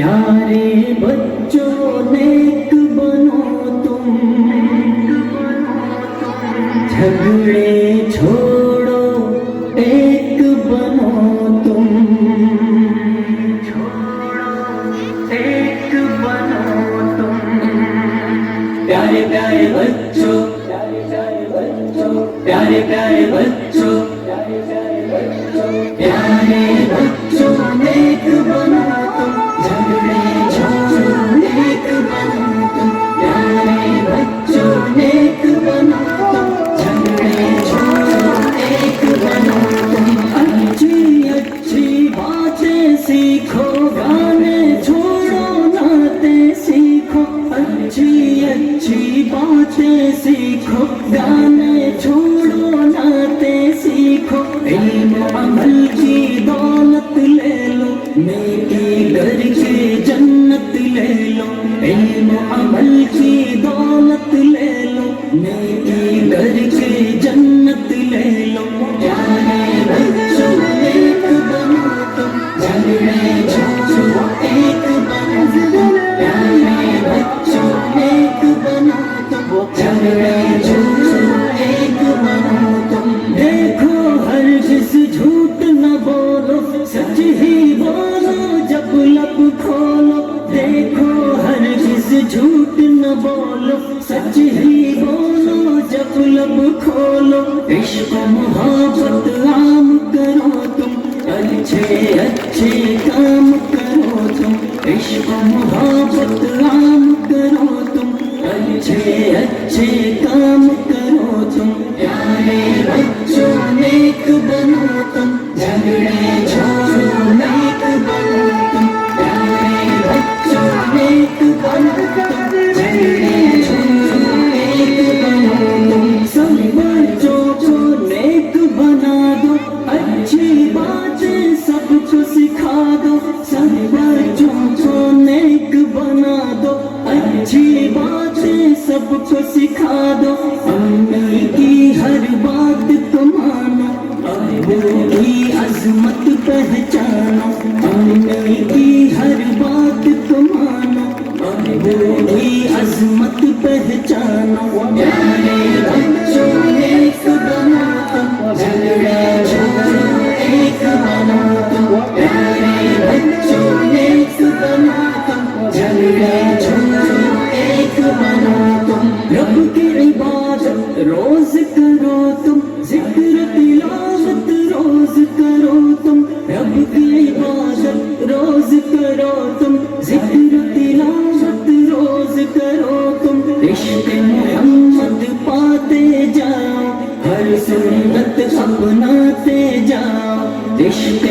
प्यारे बच्चों नेक बनो तुम, झगड़े छोड़ो एक बनो तुम, एक बनो तुम। प्यारे प्यारे बच्चों, प्यारे प्यारे बच्चों, प्यारे प्यारे बच्चों, प्यारे बच्चों नेक बनो तुम, झगड़े छोड़ो एक बनो तुम। प्यारे बच्चों नेक बनो तुम, झगड़े छोड़ो एक बनो तुम। अच्छी अच्छी बातें सीखो, गाने छोड़ो नाते सीखो। अच्छी अच्छी बातें सीखो, गाने छोड़ो नाते सीखो। इल्म अमल की दौलत ले लो, नेकी करके जन्नत ले लो। इल्म अमल की दौलत ले लो, नेकी करके जन्नत ले लो। प्यारे बच्चों नेक बनो तुम, झगड़े छोड़ो एक बनो तुम। प्यारे बच्चों नेक बनो तुम, झगड़े छोड़ो एक बनो तुम। देखो हरगिज़ झूठ न बोलो, सच ही बोलो जब लब खोलो। देखो हरगिज़ झूठ न बोलो, सच ही बोलो जब लब खोलो। इश्क मोहब्बत आम करो तुम, अच्छे अच्छे काम करो तुम। इश्क मोहब्बत आम करो तुम, अच्छे अच्छे काम करो तुम। प्यारे बच्चों नेक बनो तुम, झगड़े छोड़ो नेक बनो तुम। प्यारे बच्चों नेक बनो तुम, झगड़े छोड़ो एक बनो तुम। सब बच्चों को नेक बना दो, अच्छी बातें सबको सिखा दो। सब बच्चों को नेक बना दो, अच्छी बातें सबको सिखा दो। अम्मी की हर बात को मानो, अब्बू की अज़मत पहचानो। अम्मी की हर बात को मानो, अब्बू की अज़मत पहचानो। प्यारे बच्चों नेक बनो तुम, झगड़े छोड़ो एक बनो तुम। प्यारे बच्चों नेक बनो तुम, झगड़े छोड़ो एक बनो तुम। रब की इबादत रोज करो तुम, जिक्र तिलावत रोज करो तुम। रब की इबादत रोज करो तुम, जिक्र तिलावत रोज करो तुम। इश्क़ मोहम्मद पाते जाओ, हर सुन्नत अपनाते जाओ। इश्क़